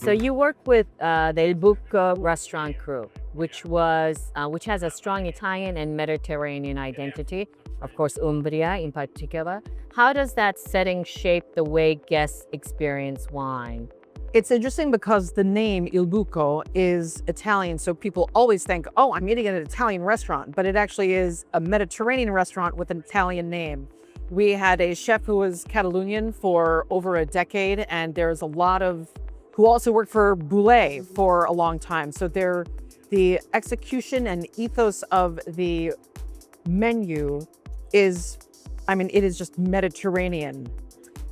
So you work with the Il Buco restaurant crew, which has a strong Italian and Mediterranean identity. Of course, Umbria in particular. How does that setting shape the way guests experience wine? It's interesting because the name Il Buco is Italian, so people always think, oh, I'm eating at an Italian restaurant, but it actually is a Mediterranean restaurant with an Italian name. We had a chef who was Catalonian for over a decade, and there's a lot of who also worked for Boulet for a long time. So the execution and ethos of the menu is, it is just Mediterranean.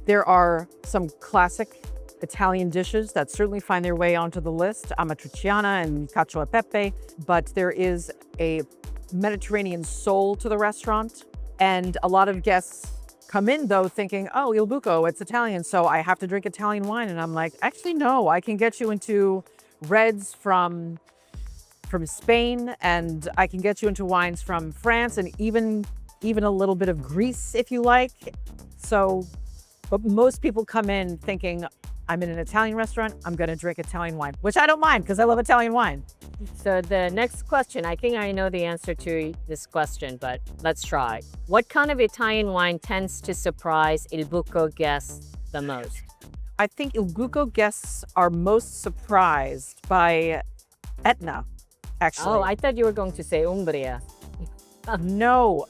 There are some classic Italian dishes that certainly find their way onto the list, amatriciana and cacio e pepe, but there is a Mediterranean soul to the restaurant. And a lot of guests come in though thinking, oh, Il Buco, it's Italian, so I have to drink Italian wine. And I'm like, actually, no, I can get you into reds from Spain, and I can get you into wines from France, and even a little bit of Greece if you like. So, but most people come in thinking, I'm in an Italian restaurant, I'm gonna drink Italian wine, which I don't mind because I love Italian wine. So the next question, I think I know the answer to this question, but let's try. What kind of Italian wine tends to surprise Il Buco guests the most? I think Il Buco guests are most surprised by Etna, actually. Oh, I thought you were going to say Umbria. No,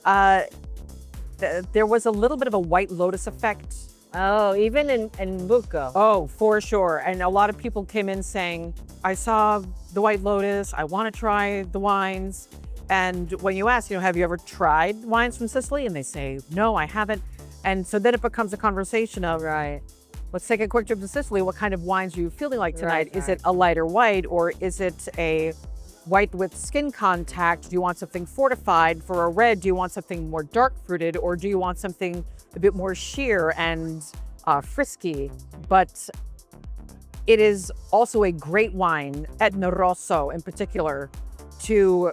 there was a little bit of a White Lotus effect. Oh, even in Buco. Oh, for sure. And a lot of people came in saying, I saw the White Lotus, I want to try the wines. And when you ask, have you ever tried wines from Sicily? And they say, no, I haven't. And so then it becomes a conversation of, Right. let's take a quick trip to Sicily. What kind of wines are you feeling like tonight? Right, Is it a lighter white, or is it a white with skin contact? Do you want something fortified? For a red, do you want something more dark fruited, or do you want something a bit more sheer and frisky? But it is also a great wine, Etna Rosso in particular, to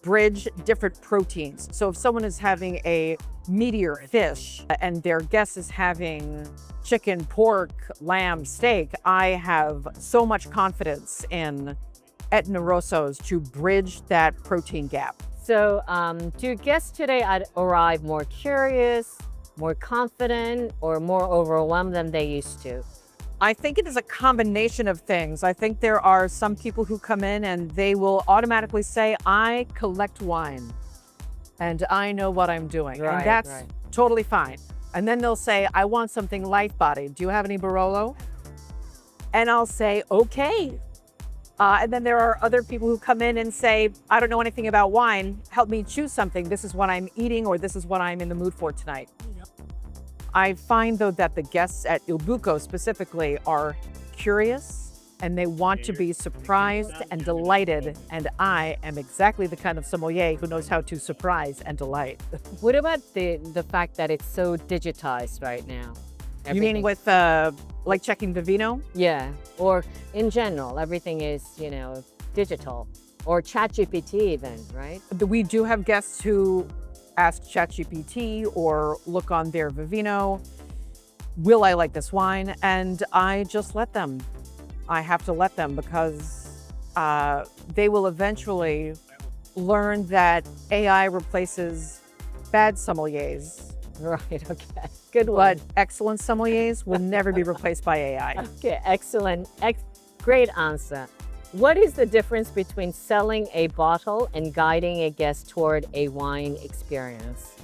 bridge different proteins. So if someone is having a meatier fish and their guest is having chicken, pork, lamb, steak, I have so much confidence in Etna Rossos to bridge that protein gap. So do guests today arrive more curious, more confident, or more overwhelmed than they used to? I think it is a combination of things. I think there are some people who come in and they will automatically say, I collect wine and I know what I'm doing. Right, and that's right. totally fine. And then they'll say, I want something light-bodied. Do you have any Barolo? And I'll say, okay. And then there are other people who come in and say, I don't know anything about wine. Help me choose something. This is what I'm eating, or this is what I'm in the mood for tonight. I find, though, that the guests at Il Buco specifically are curious and they want to be surprised and delighted. And I am exactly the kind of sommelier who knows how to surprise and delight. What about the fact that it's so digitized right now? You mean Everything- with like checking Vivino? Yeah, or in general, everything is, digital. Or ChatGPT even, right? We do have guests who ask ChatGPT or look on their Vivino, will I like this wine? And I just let them. I have to let them because they will eventually learn that AI replaces bad sommeliers, Right, okay. Good one. but excellent sommeliers will never be replaced by AI. Okay, excellent. Great answer. What is the difference between selling a bottle and guiding a guest toward a wine experience?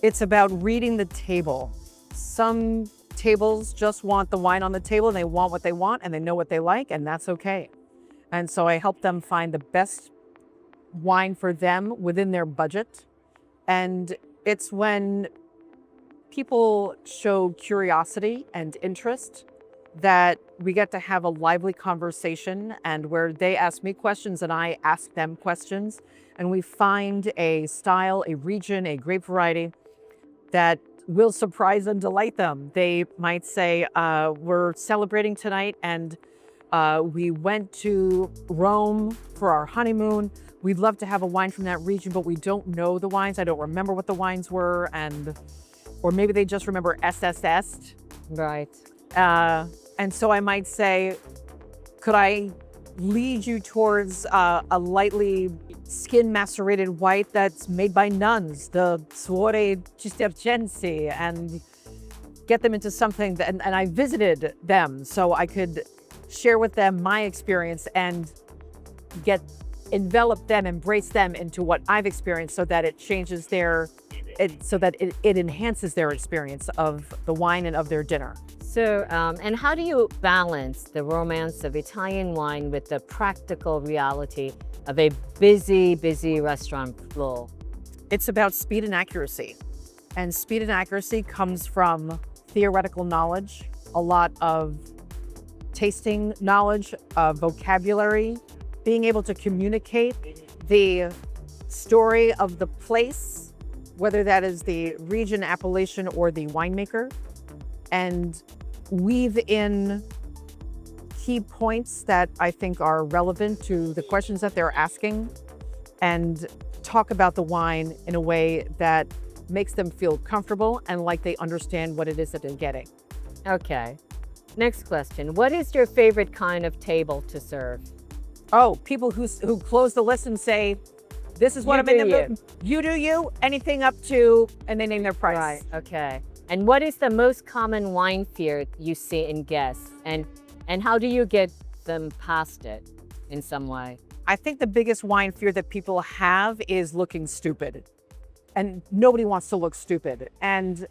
It's about reading the table. Some tables just want the wine on the table and they want what they want and they know what they like, and that's okay. And so I help them find the best wine for them within their budget. And it's when people show curiosity and interest that we get to have a lively conversation, and where they ask me questions and I ask them questions, and we find a style, a region, a grape variety that will surprise and delight them. They might say, we're celebrating tonight and we went to Rome for our honeymoon. We'd love to have a wine from that region, but we don't know the wines. I don't remember what the wines were, or maybe they just remember SSS. Right. And so I might say, could I lead you towards a lightly skin macerated white that's made by nuns, the Suore Cistercensi, and get them into something that, and I visited them so I could share with them my experience and envelop them, embrace them into what I've experienced so that it changes it enhances their experience of the wine and of their dinner. So, and how do you balance the romance of Italian wine with the practical reality of a busy, busy restaurant floor? It's about speed and accuracy. And speed and accuracy comes from theoretical knowledge, a lot of tasting knowledge, vocabulary, being able to communicate the story of the place, whether that is the region, appellation, or the winemaker, and weave in key points that I think are relevant to the questions that they're asking, and talk about the wine in a way that makes them feel comfortable and like they understand what it is that they're getting. Okay. Next question. What is your favorite kind of table to serve? Oh, people who close the list and say, this is what You I'm in do the mood. You do you, anything up to, and they name their price. Right. Okay. And what is the most common wine fear you see in guests? And how do you get them past it in some way? I think the biggest wine fear that people have is looking stupid. And nobody wants to look stupid. And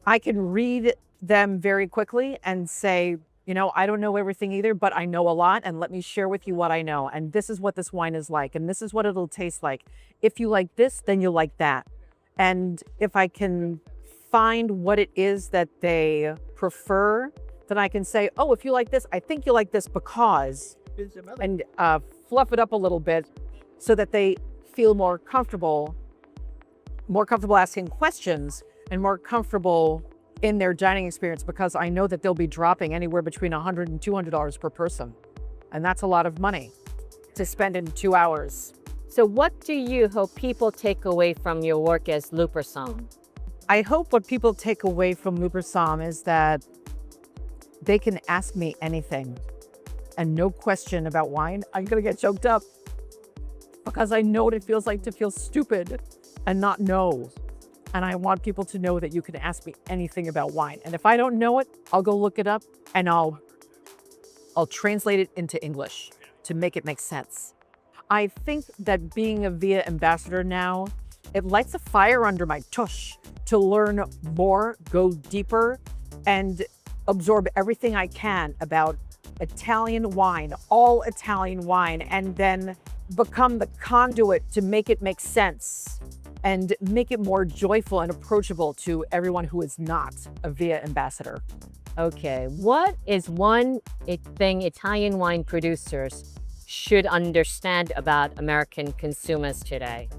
I can read them very quickly and say, I don't know everything either, but I know a lot, and let me share with you what I know. And this is what this wine is like, and this is what it'll taste like. If you like this, then you'll like that. And if I can find what it is that they prefer, then I can say, oh, if you like this, I think you like this because, and fluff it up a little bit so that they feel more comfortable asking questions and more comfortable in their dining experience, because I know that they'll be dropping anywhere between $100 and $200 per person. And that's a lot of money to spend in 2 hours. So what do you hope people take away from your work as Lupersom? I hope what people take away from Lupersom is that they can ask me anything and no question about wine. I'm gonna get choked up because I know what it feels like to feel stupid and not know. And I want people to know that you can ask me anything about wine. And if I don't know it, I'll go look it up and I'll translate it into English to make it make sense. I think that being a VIA ambassador now, it lights a fire under my tush to learn more, go deeper, and absorb everything I can about Italian wine, all Italian wine, and then become the conduit to make it make sense and make it more joyful and approachable to everyone who is not a VIA ambassador. Okay, what is one thing Italian wine producers should understand about American consumers today?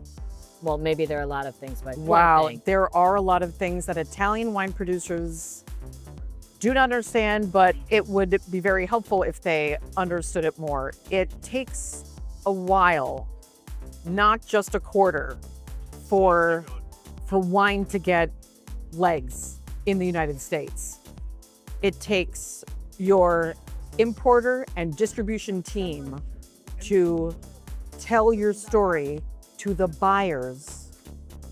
Well, maybe there are a lot of things, but wow, there are a lot of things that Italian wine producers do not understand, but it would be very helpful if they understood it more. It takes a while, not just a quarter, for wine to get legs in the United States. It takes your importer and distribution team to tell your story to the buyers,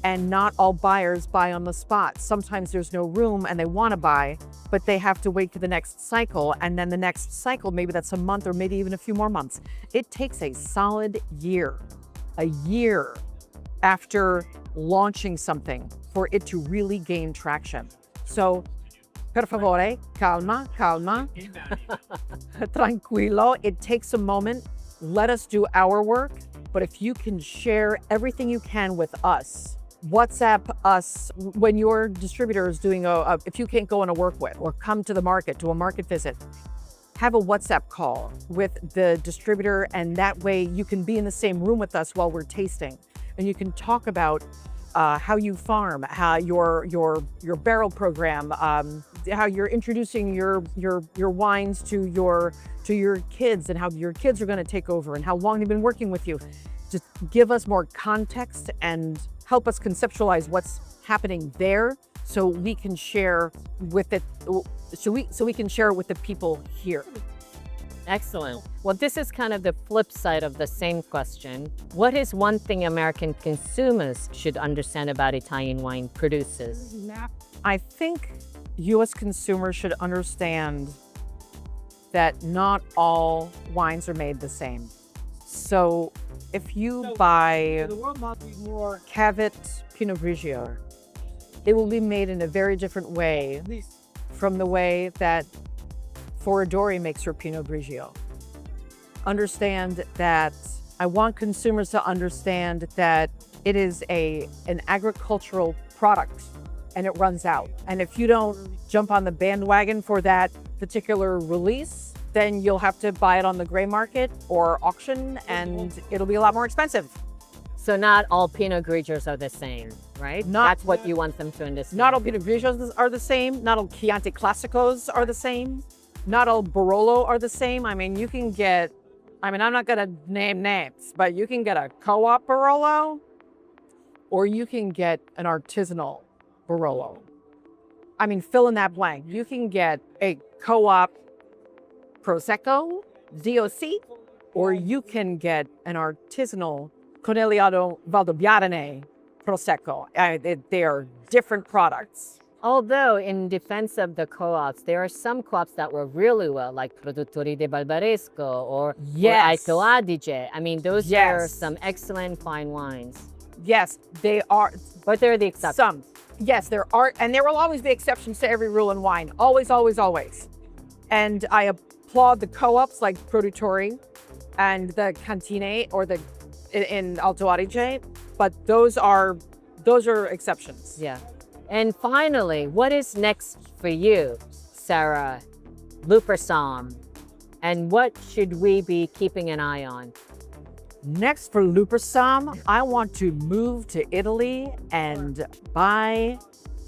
and not all buyers buy on the spot. Sometimes there's no room and they want to buy, but they have to wait for the next cycle, and then the next cycle, maybe that's a month or maybe even a few more months. It takes a solid year, a year after launching something for it to really gain traction. So, per favore, calma, calma, tranquillo. It takes a moment. Let us do our work. But if you can share everything you can with us, WhatsApp us when your distributor is doing if you can't go on a work with or come to the market, to a market visit, have a WhatsApp call with the distributor, and that way you can be in the same room with us while we're tasting. And you can talk about how you farm, how your barrel program, how you're introducing your wines to your kids, and how your kids are going to take over, and how long they've been working with you. Just give us more context and help us conceptualize what's happening there, so we can share with it. So we can share it with the people here. Excellent. Well, this is kind of the flip side of the same question. What is one thing American consumers should understand about Italian wine producers? I think U.S. consumers should understand that not all wines are made the same. So if you buy Cavit Pinot Grigio, it will be made in a very different way from the way that Foradori makes her Pinot Grigio. Understand that I want consumers to understand that it is an agricultural product and it runs out. And if you don't jump on the bandwagon for that particular release, then you'll have to buy it on the gray market or auction and it'll be a lot more expensive. So not all Pinot Grigios are the same, right? That's what you want them to understand. Not all Pinot Grigios are the same. Not all Chianti Classicos are the same. Not all Barolo are the same. I mean, you can get, I'm not going to name names, but you can get a co-op Barolo or you can get an artisanal Barolo. I mean, fill in that blank. You can get a co-op Prosecco, DOC, or you can get an artisanal Conegliano Valdobbiadene Prosecco. They are different products. Although, in defense of the co-ops, there are some co-ops that were really well, like Produttori di Barbaresco or Alto Adige. I mean, those are some excellent fine wines. Yes, they are. But they're the exceptions. Some. Yes, there are. And there will always be exceptions to every rule in wine. Always, always, always. And I applaud the co-ops like Produttori and the Cantine or the in Alto Adige, but those are exceptions. Yeah. And finally, what is next for you, Sarah Lupersom? And what should we be keeping an eye on? Next for Lupersom, I want to move to Italy and buy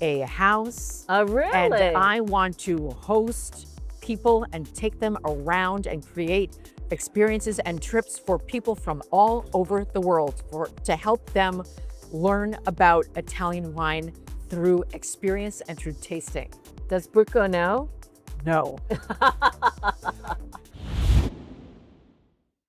a house. Oh, really? And I want to host people and take them around and create experiences and trips for people from all over the world to help them learn about Italian wine through experience and through tasting. Does Bruco know? No.